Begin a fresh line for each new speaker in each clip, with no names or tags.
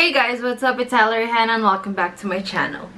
Hey guys, what's up? It's Alerie and welcome back to my channel.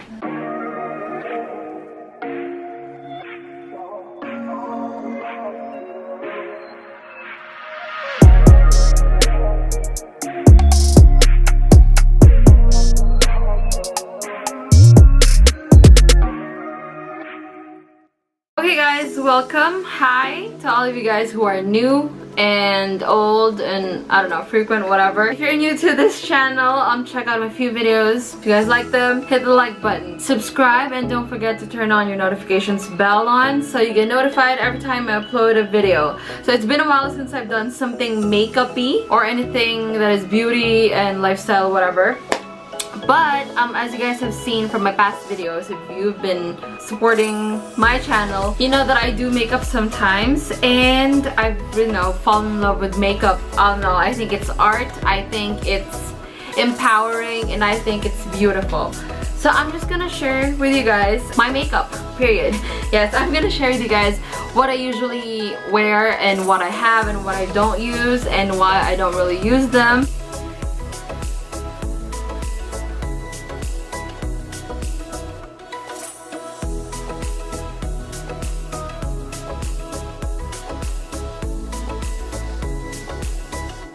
Okay guys, welcome. Hi to all of you guys who are new and old and I don't know, frequent, whatever. If you're new to this channel, check out my few videos. If you guys like them, hit the like button, subscribe, and don't forget to turn on your notifications bell on so you get notified every time I upload a video. So it's been a while since I've done something makeup-y or anything that is beauty and lifestyle, whatever. But as you guys have seen from my past videos, if you've been supporting my channel, you know that I do makeup sometimes, and I've, fallen in love with makeup. I don't know, I think it's art, I think it's empowering, and I think it's beautiful. So I'm just gonna share with you guys my makeup, period. Yes, I'm gonna share with you guys what I usually wear and what I have and what I don't use and why I don't really use them.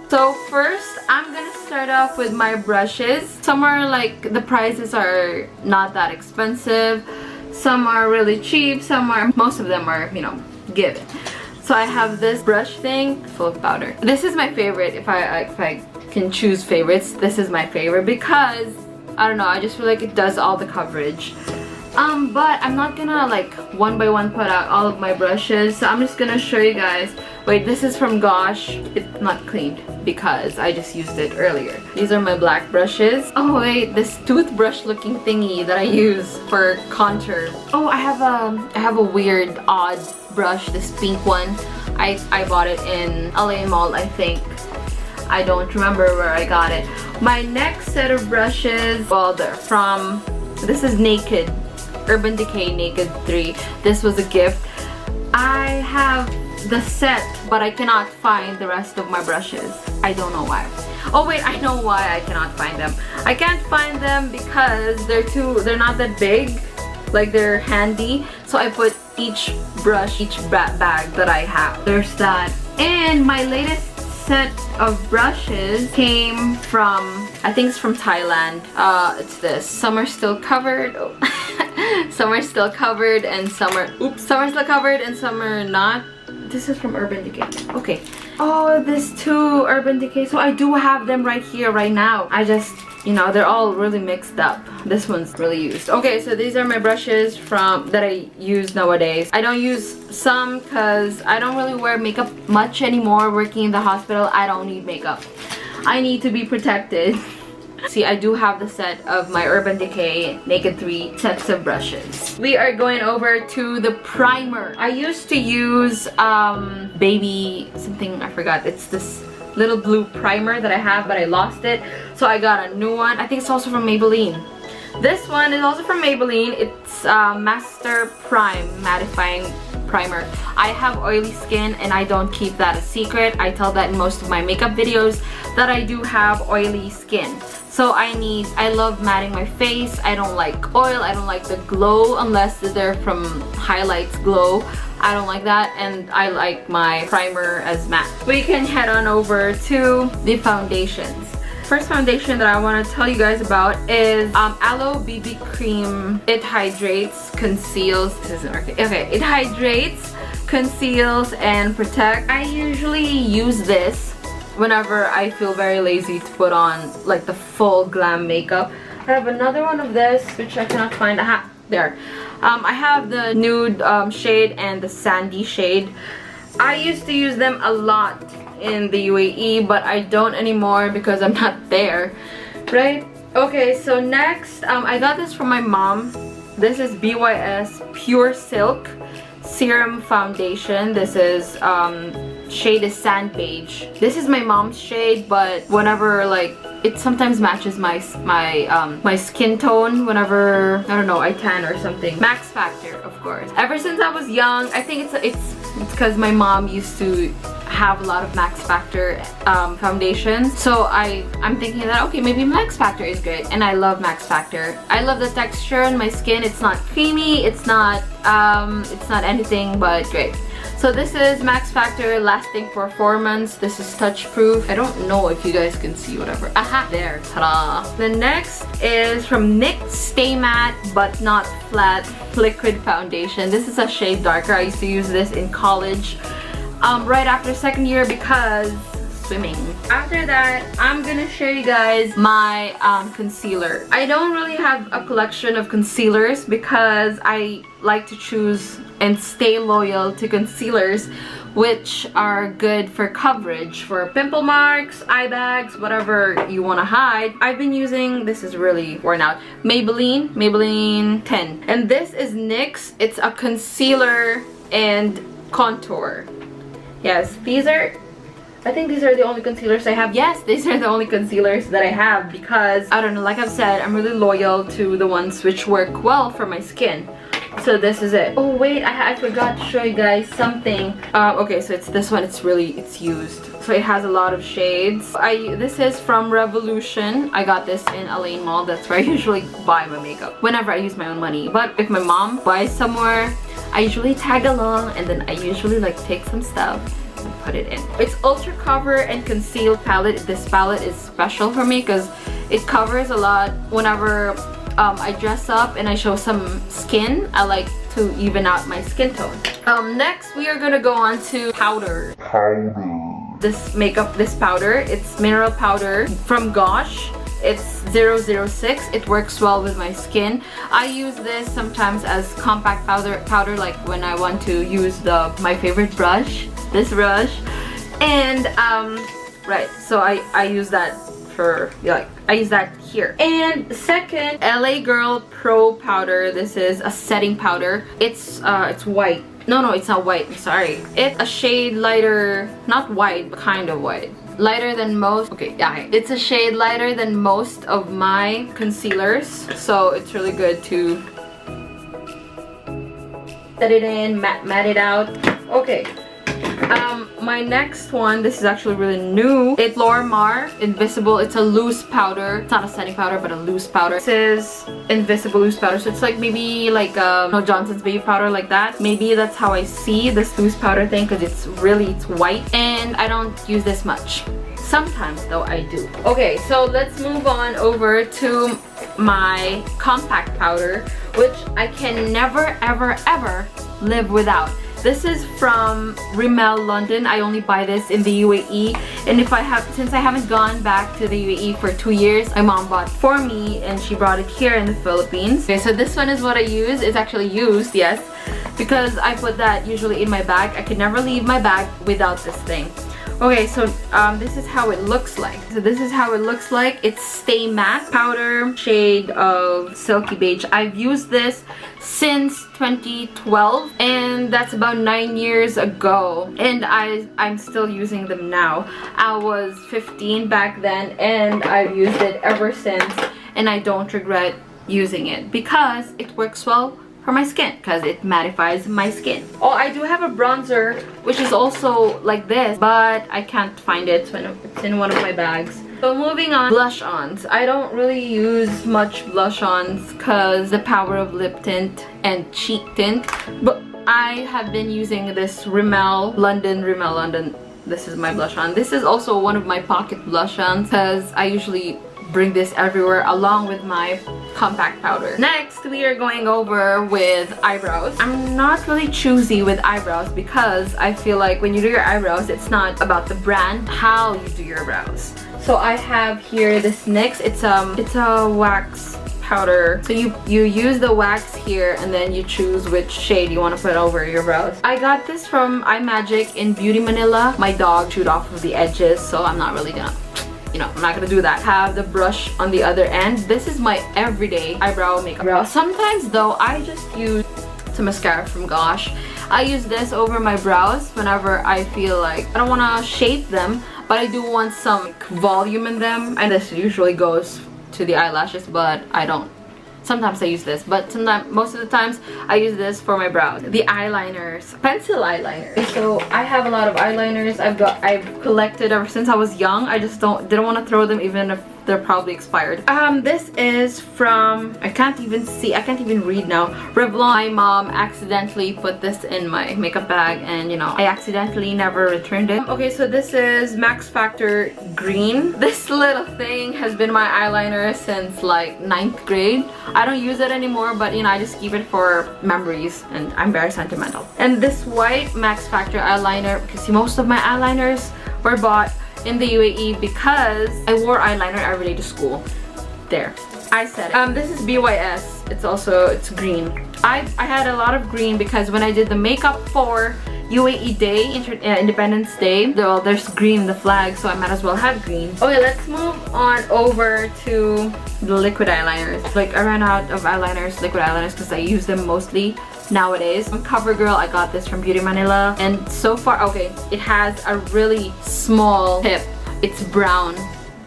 So first, I'm gonna start off with my brushes. Some are like, the prices are not that expensive. Some are really cheap, most of them are, given. So I have this brush thing full of powder. This is my favorite. If I can choose favorites, this is my favorite because, I don't know, I just feel like it does all the coverage. But I'm not gonna like one by one put out all of my brushes, so I'm just gonna show you guys. Wait, this is from Gosh. It's not cleaned because I just used it earlier. These are my black brushes. Oh wait, this toothbrush looking thingy that I use for contour. Oh, I have a weird odd brush, this pink one. I bought it in LA Mall, I think. I don't remember where I got it. My next set of brushes, well, they're from, this is Naked. Urban Decay Naked 3. This was a gift. I have the set, but I cannot find the rest of my brushes. I don't know why. Oh wait, I know why I cannot find them. I can't find them because they're not that big. Like, they're handy. So I put each brush, each bag that I have. There's that. And my latest set of brushes came from, I think it's from Thailand. It's this. Some are still covered. Oh. Some are still covered and some are still covered and some are not. This is from Urban Decay. Okay. Oh, this too, Urban Decay. So I do have them right here, right now. I just, they're all really mixed up. This one's really used. Okay, so these are my brushes that I use nowadays. I don't use some because I don't really wear makeup much anymore. Working in the hospital, I don't need makeup. I need to be protected. See, I do have the set of my Urban Decay Naked 3 sets of brushes. We are going over to the primer. I used to use baby something, I forgot. It's this little blue primer that I have, but I lost it. So I got a new one. I think it's also from Maybelline. This one is also from Maybelline. It's Master Prime Mattifying Primer. I have oily skin and I don't keep that a secret. I tell that in most of my makeup videos that I do have oily skin. So I love matting my face. I don't like oil. I don't like the glow unless they're from Highlights Glow. I don't like that, and I like my primer as matte. We can head on over to the foundations. First foundation that I want to tell you guys about is Aloe BB Cream. It hydrates, conceals. This isn't working. Okay, it hydrates, conceals, and protects. I usually use this whenever I feel very lazy to put on like the full glam makeup. I have another one of this which I cannot find. Aha, there. I have the nude shade and the sandy shade. I used to use them a lot in the UAE, but I don't anymore because I'm not there, right? Okay, so next, I got this from my mom. This is BYS Pure Silk Serum Foundation. This is shade is Sand Beige. This is my mom's shade, but whenever, like, it sometimes matches my skin tone whenever, I don't know, I tan or something. Max Factor, of course. Ever since I was young, I think it's because my mom used to have a lot of Max Factor foundations. So I'm thinking that, okay, maybe Max Factor is good, and I love Max Factor. I love the texture on my skin. It's not creamy, it's not anything but great. So this is Max Factor Lasting Performance. This is touch proof. I don't know if you guys can see whatever. Aha, there, ta-da. The next is from NYX Stay Matte But Not Flat Liquid Foundation. This is a shade darker. I used to use this in college right after second year because swimming. After that, I'm gonna show you guys my concealer. I don't really have a collection of concealers because I like to choose and stay loyal to concealers which are good for coverage, for pimple marks, eye bags, whatever you want to hide. I've been using, this is really worn out, Maybelline 10. And this is NYX. It's a concealer and contour. Yes, I think these are the only concealers I have. Yes, these are the only concealers that I have because, I don't know, like I've said, I'm really loyal to the ones which work well for my skin. So this is it. Oh wait, I forgot to show you guys something. Okay, so it's this one. It's used. So it has a lot of shades. This is from Revolution. I got this in Alerie Mall. That's where I usually buy my makeup whenever I use my own money. But if my mom buys somewhere, I usually tag along, and then I usually like take some stuff and put it in. It's Ultra Cover and Conceal palette. This palette is special for me because it covers a lot. Whenever I dress up and I show some skin, I like to even out my skin tone. Next we are gonna go on to powder. This powder, it's mineral powder from Gosh. It's 006. It works well with my skin. I use this sometimes as compact powder like when I want to use my favorite brush, this brush. And right, so I use that for, like, I use that here. And second, LA Girl Pro powder. This is a setting powder. It's white. No, it's not white, I'm sorry. It's a shade lighter, not white, but kind of white. Lighter than most. Okay, yeah, it's a shade lighter than most of my concealers, so it's really good to set it in, matte it out. Okay, my next one, this is actually really new. It's Laura Mercier Invisible. It's a loose powder. It's not a setting powder, but a loose powder. This is Invisible loose powder, so it's like maybe like no, Johnson's baby powder, like that. Maybe that's how I see this loose powder thing, because it's white, and I don't use this much. Sometimes though I do. Okay, so let's move on over to my compact powder, which I can never ever live without. This is from Rimmel London. I only buy this in the UAE, and since I haven't gone back to the UAE for 2 years, my mom bought it for me and she brought it here in the Philippines. Okay, so this one is what I use. It's actually used, yes, because I put that usually in my bag. I could never leave my bag without this thing. Okay, so this is how it looks like. It's Stay Matte powder, shade of Silky Beige. I've used this since 2012, and that's about 9 years ago, and I'm still using them now. I was 15 back then, and I've used it ever since, and I don't regret using it because it works well for my skin, because it mattifies my skin. Oh, I do have a bronzer which is also like this, but I can't find it, so it's in one of my bags. So moving on, blush-ons. I don't really use much blush-ons because the power of lip tint and cheek tint, but I have been using this Rimmel London. This is my blush-on. This is also one of my pocket blush-ons because I usually bring this everywhere along with my compact powder. Next, we are going over with eyebrows. I'm not really choosy with eyebrows because I feel like when you do your eyebrows, it's not about the brand, how you do your brows. So I have here this NYX. It's a wax powder. So you use the wax here, and then you choose which shade you want to put over your brows. I got this from iMagic in Beauty Manila. My dog chewed off of the edges, so I'm not really gonna, I'm not gonna do that. Have the brush on the other end. This is my everyday eyebrow makeup. Sometimes though, I just use some mascara from Gosh. I use this over my brows whenever I feel like I don't want to shape them, but I do want some volume in them, and this usually goes to the eyelashes, but I don't Sometimes I use this, but most of the times I use this for my brows. The eyeliners, pencil eyeliner. So I have a lot of eyeliners. I've collected ever since I was young. I just didn't want to throw them even if they're probably expired. This is from, I can't even read now, Revlon. My mom accidentally put this in my makeup bag, and you know, I accidentally never returned it. Okay, so this is Max Factor Green. This little thing has been my eyeliner since like 9th grade. I don't use it anymore, but you know, I just keep it for memories, and I'm very sentimental. And this white Max Factor eyeliner, because most of my eyeliners were bought in the UAE because I wore eyeliner every day to school. There, I said it. This is BYS. It's green. I had a lot of green because when I did the makeup for UAE Day, Independence Day, well, there's green, the flag, so I might as well have green. Okay, let's move on over to the liquid eyeliners. Like, I ran out of liquid eyeliners, because I use them mostly nowadays. From CoverGirl, I got this from Beauty Manila, and so far, okay, it has a really small tip. It's brown,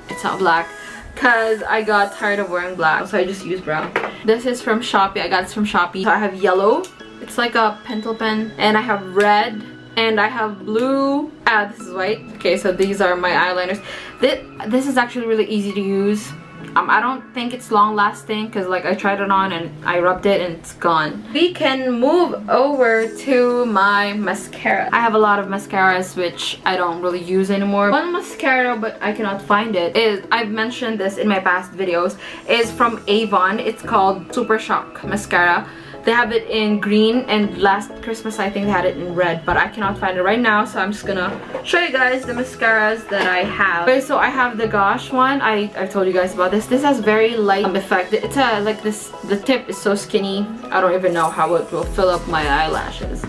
it's not black, because I got tired of wearing black, so I just use brown. This is from Shopee. I got this from Shopee. So I have yellow, it's like a pencil pen, and I have red, and I have blue. This is white. Okay, so these are my eyeliners. This is actually really easy to use. I don't think it's long lasting, because like I tried it on and I rubbed it and it's gone. We can move over to my mascara. I have a lot of mascaras which I don't really use anymore. One mascara, but I cannot find it, is, I've mentioned this in my past videos, is from Avon. It's called Super Shock Mascara. They have it in green, and last Christmas I think they had it in red, but I cannot find it right now, so I'm just gonna show you guys the mascaras that I have. Okay, so I have the Gosh one. I told you guys about this. This has very light effect. It's like this, the tip is so skinny, I don't even know how it will fill up my eyelashes.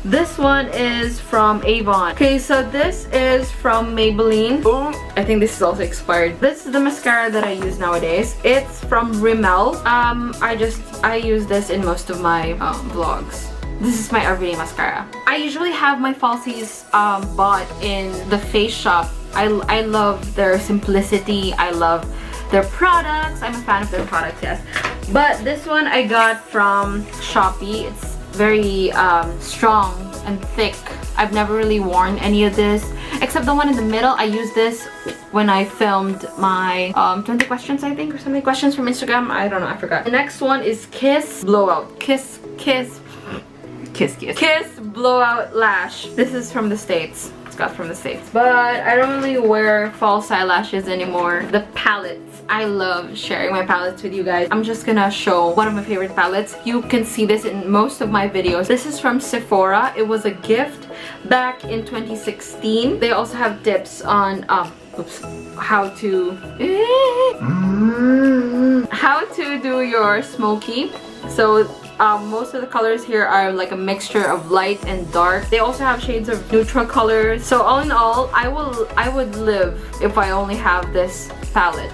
This one is from Avon. Okay, so this is from Maybelline. Boom. I think this is also expired. This is the mascara that I use nowadays. It's from Rimmel. I use this in most of my vlogs. This is my everyday mascara. I usually have my falsies bought in the Face Shop. I love their simplicity. I love their products. I'm a fan of their products, yes. But this one I got from Shopee. It's very strong and thick. I've never really worn any of this except the one in the middle. I used this when I filmed my 20 questions, I think, or something, questions from Instagram. I don't know, I forgot. The next one is Kiss Blowout. Kiss Blowout Lash. This is from the States. Got from the States, but I don't really wear false eyelashes anymore. The palettes, I love sharing my palettes with you guys. I'm just gonna show one of my favorite palettes. You can see this in most of my videos. This is from Sephora. It was a gift back in 2016. They also have tips on how to do your smoky. So most of the colors here are like a mixture of light and dark. They also have shades of neutral colors. So all in all, I would live if I only have this palette.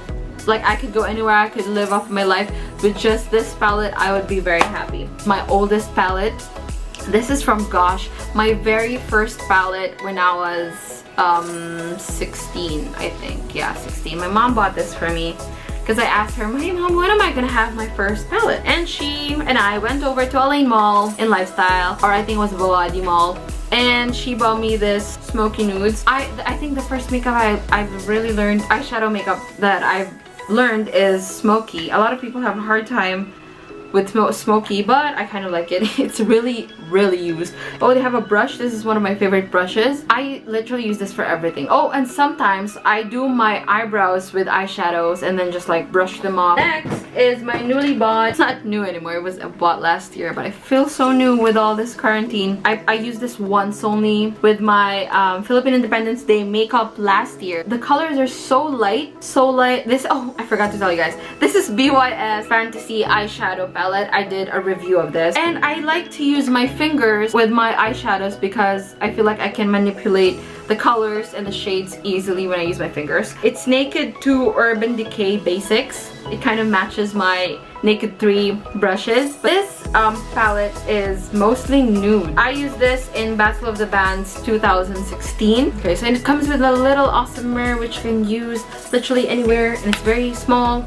Like, I could go anywhere, I could live off my life with just this palette. I would be very happy. My oldest palette, this is from Gosh, my very first palette when I was 16, I think. Yeah, 16. My mom bought this for me because I asked her, "Hey mom, when am I gonna have my first palette?" And she and I went over to Alerie Mall in Lifestyle, or I think it was Bawadi Mall, and she bought me this smoky nudes. I think the first makeup I've really learned, eyeshadow makeup that I've learned, is smoky. A lot of people have a hard time with smoky, but I kind of like it. It's really used. Oh, they have a brush. This is one of my favorite brushes. I literally use this for everything. Oh, and sometimes I do my eyebrows with eyeshadows and then just like brush them off. Next is my newly bought, it's not new anymore, it was bought last year, but I feel so new with all this quarantine. I used this once only with my Philippine Independence Day makeup last year. The colors are so light. This, oh, I forgot to tell you guys, this is BYS Fantasy eyeshadow palette. I did a review of this, and I like to use my fingers with my eyeshadows because I feel like I can manipulate the colors and the shades easily when I use my fingers. It's Naked 2 Urban Decay Basics. It kind of matches my Naked 3 brushes. But this palette is mostly nude. I use this in Battle of the Bands 2016. Okay, so it comes with a little awesome mirror which you can use literally anywhere, and it's very small.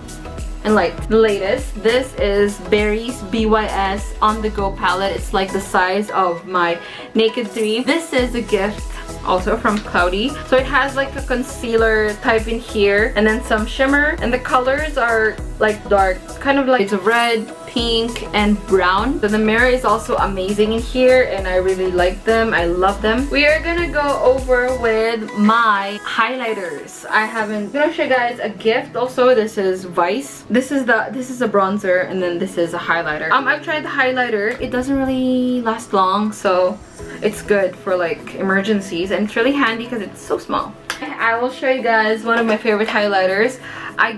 and light. The latest, this is Berry's BYS On The Go palette. It's like the size of my Naked 3. This is a gift also from Cloudy. So it has like a concealer type in here and then some shimmer, and the colors are like dark, kind of like it's red, pink, and brown. So the mirror is also amazing in here and I really like them. I love them. We are gonna go over with my highlighters. I'm gonna show you guys a gift also. This is Vice. This is a bronzer, and then this is a highlighter. I've tried the highlighter. It doesn't really last long, so it's good for like emergencies, and it's really handy because it's so small. I will show you guys one of my favorite highlighters. I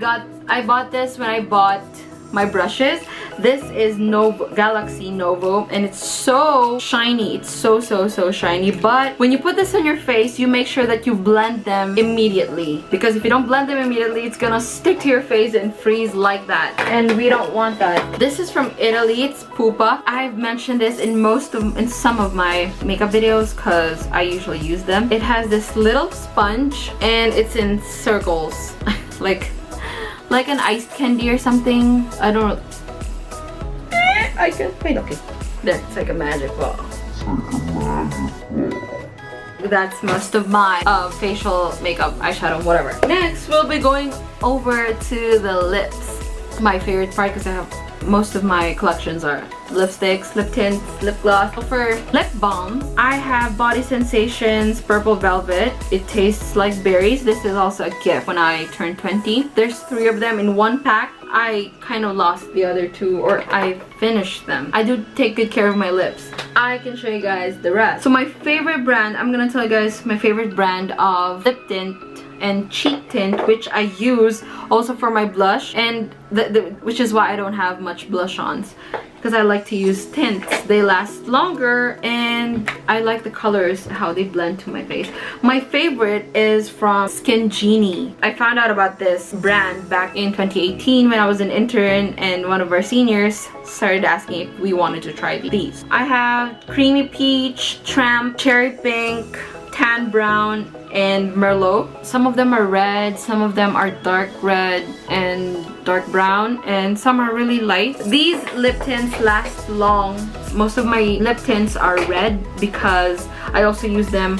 bought this when I bought my brushes. This is Galaxy Novo, and it's so shiny. It's so shiny. But when you put this on your face, you make sure that you blend them immediately, because if you don't blend them immediately, it's gonna stick to your face and freeze like that, and we don't want that. This is from Italy. It's Pupa. I've mentioned this in some of my makeup videos because I usually use them. It has this little sponge and it's in circles like an iced candy or something. I don't know. I can wait. Okay, there. It's like a magic ball. That's most of my facial makeup, eyeshadow, whatever. Next, we'll be going over to the lips. My favorite part, because I have most of my collections are lipsticks, lip tints, lip gloss. For lip balm, I have Body Sensations Purple Velvet. It tastes like berries. This is also a gift when I turned 20. There's 3 of them in one pack. I kind of lost the other 2, or I finished them. I do take good care of my lips. I can show you guys the rest. So my favorite brand, I'm gonna tell you guys my favorite brand of lip tint and cheek tint, which I use also for my blush, and which is why I don't have much blush-ons, because I like to use tints. They last longer and I like the colors, how they blend to my face. My favorite is from Skin Genie. I found out about this brand back in 2018 when I was an intern, and one of our seniors started asking if we wanted to try these. I have Creamy Peach, Tramp, Cherry Pink, Tan Brown, and Merlot. Some of them are red, some of them are dark red and dark brown, and some are really light. These lip tints last long. Most of my lip tints are red because I also use them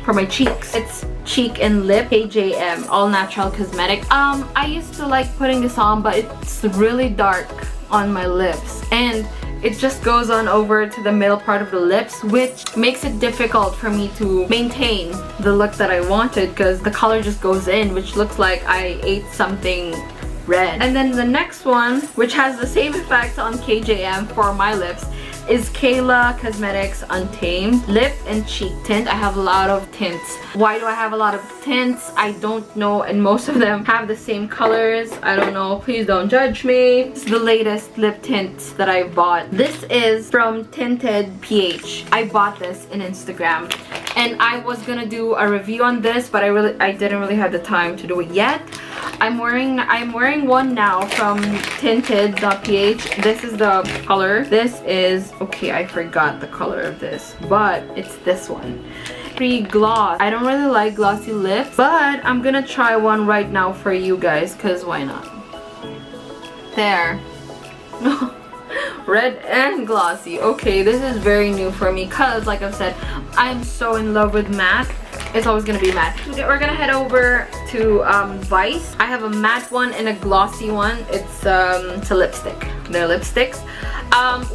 for my cheeks. It's Cheek and Lip KJM All Natural Cosmetic. I used to like putting this on, but it's really dark on my lips, and it just goes on over to the middle part of the lips, which makes it difficult for me to maintain the look that I wanted, because the color just goes in, which looks like I ate something red. And then the next one, which has the same effect on KJM for my lips, is Kayla Cosmetics Untamed Lip and Cheek Tint. I have a lot of tints. Why do I have a lot of tints? I don't know, and most of them have the same colors. I don't know. Please don't judge me. This is the latest lip tints that I bought. This is from Tinted PH. I bought this in Instagram, and I was gonna do a review on this, but I didn't really have the time to do it yet. I'm wearing one now from Tinted.ph. This is the color. This is, okay, I forgot the color of this, but it's this one. Free gloss. I don't really like glossy lips, but I'm gonna try one right now for you guys, because why not? There. Red and glossy. Okay, this is very new for me, because like I've said, I'm so in love with matte. It's always gonna be matte. We're gonna head over to Vice. I have a matte one and a glossy one. It's a lipstick. They're lipsticks.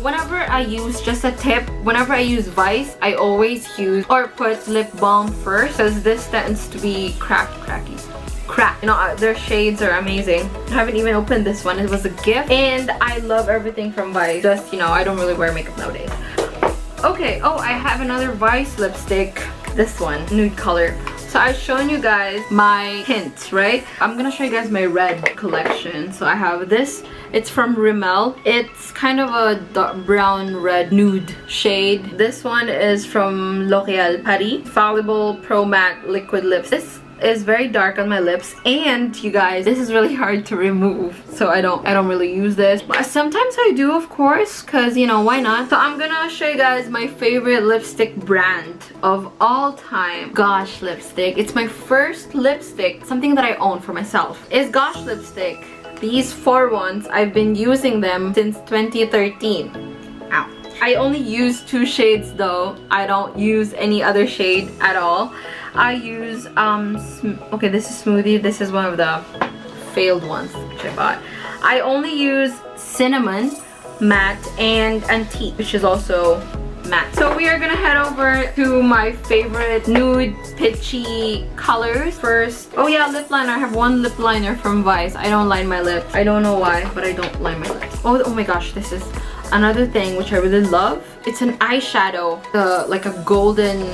Whenever I use, just a tip, whenever I use Vice, I always use or put lip balm first, because this tends to be cracky. You know, their shades are amazing. I haven't even opened this one. It was a gift, and I love everything from Vice. Just, you know, I don't really wear makeup nowadays. Okay, oh, I have another Vice lipstick. This one, nude color. So I've shown you guys my tints, right? I'm gonna show you guys my red collection. So I have this. It's from Rimmel. It's kind of a dark brown red nude shade. This one is from L'Oréal Paris Fallible Pro Matte Liquid Lips. This is very dark on my lips, and you guys, this is really hard to remove, so I don't really use this, but sometimes I do, of course, because, you know, why not? So I'm gonna show you guys my favorite lipstick brand of all time. Gosh lipstick. It's my first lipstick, something that I own for myself, is Gosh lipstick. These 4 ones, I've been using them since 2013. Ow. I only use 2 shades though. I don't use any other shade at all. I use, okay, this is Smoothie. This is one of the failed ones which I bought. I only use Cinnamon, Matte, and Antique, which is also matte. So we are gonna head over to my favorite nude pitchy colors first. Oh yeah, lip liner. I have one lip liner from Vice. I don't line my lips. I don't know why, but I don't line my lips. Oh my gosh, this is another thing which I really love. It's an eyeshadow, like a golden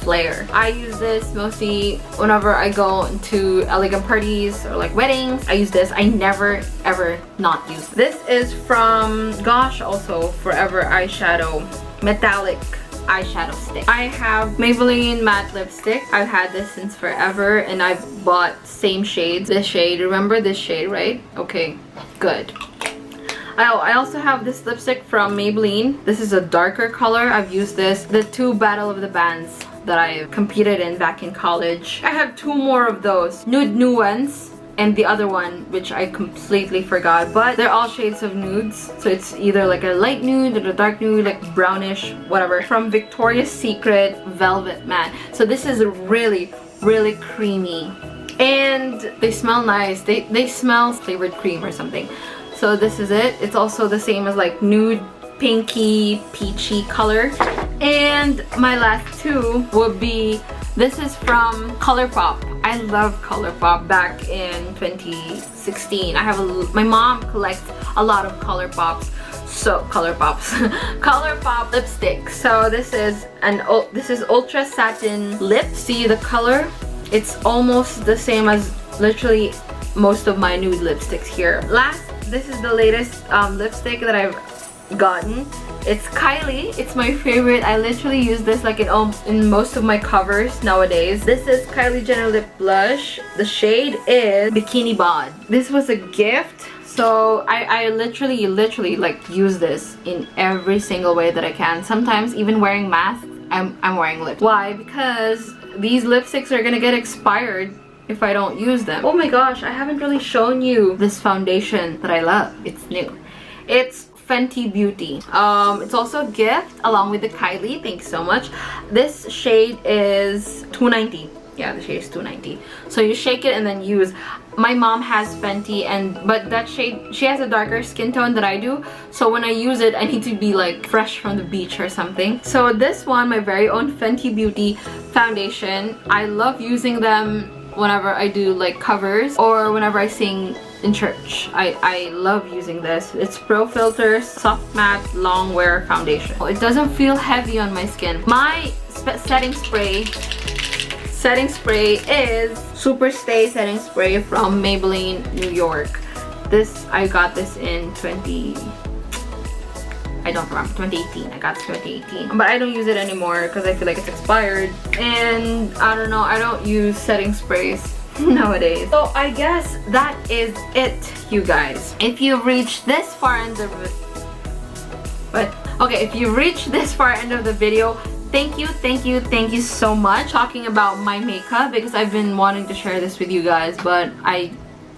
flare. I use this mostly whenever I go to elegant parties or like weddings. I use this. I never ever not use this. This is from Gosh, also Forever eyeshadow, metallic eyeshadow stick. I have Maybelline matte lipstick. I've had this since forever and I've bought same shades. This shade, remember this shade, right? Okay, good. Oh, I also have this lipstick from Maybelline. This is a darker color. I've used this, the 2 Battle of the Bands that I competed in back in college. I have 2 more of those. Nude Nuance and the other one, which I completely forgot. But they're all shades of nudes. So it's either like a light nude or a dark nude, like brownish, whatever. From Victoria's Secret Velvet Matte. So this is really, really creamy. And they smell nice. They smell flavored cream or something. So this is it. It's also the same as like nude pinky peachy color. And my last 2 would be, this is from ColourPop. I love ColourPop back in 2016. I have my mom collects a lot of ColourPops. So ColourPop lipstick. So this is Ultra Satin Lip. See the color? It's almost the same as literally most of my nude lipsticks here. This is the latest lipstick that I've gotten. It's Kylie. It's my favorite. I literally use this like in most of my covers nowadays. This is Kylie Jenner Lip Blush. The shade is Bikini Bod. This was a gift. So I literally like use this in every single way that I can. Sometimes even wearing masks, I'm wearing lip. Why? Because these lipsticks are gonna get expired if I don't use them. Oh my gosh, I haven't really shown you this foundation that I love. It's new. It's Fenty Beauty. It's also a gift along with the Kylie. Thanks so much. This shade is $2.90. Yeah, the shade is $2.90. So you shake it and then use. My mom has Fenty, but that shade, she has a darker skin tone than I do. So when I use it, I need to be like fresh from the beach or something. So this one, my very own Fenty Beauty foundation. I love using them whenever I do like covers or whenever I sing in church. I love using this. It's Pro Filter Soft Matte Long Wear Foundation. It doesn't feel heavy on my skin. My setting spray is Super Stay Setting Spray from Maybelline New York. I got this in 2018. I got this 2018. But I don't use it anymore because I feel like it's expired. And I don't know, I don't use setting sprays nowadays. So I guess that is it, you guys. If you've reached this far in the if you reached this far end of the video, thank you so much. Talking about my makeup because I've been wanting to share this with you guys, but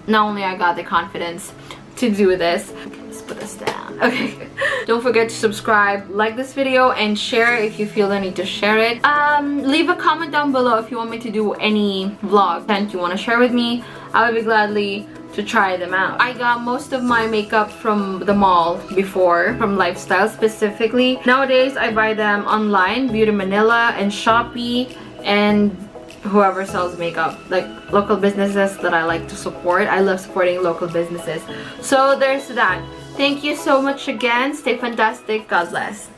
not only I got the confidence to do this. Let's put this down. Okay. Don't forget to subscribe, like this video, and share if you feel the need to share it. Leave a comment down below if you want me to do any vlog that you want to share with me. I would be gladly to try them out. I got most of my makeup from the mall before, from Lifestyle specifically. Nowadays, I buy them online, Beauty Manila and Shopee, and whoever sells makeup, like local businesses that I like to support. I love supporting local businesses. So there's that. Thank you so much again. Stay fantastic. God bless.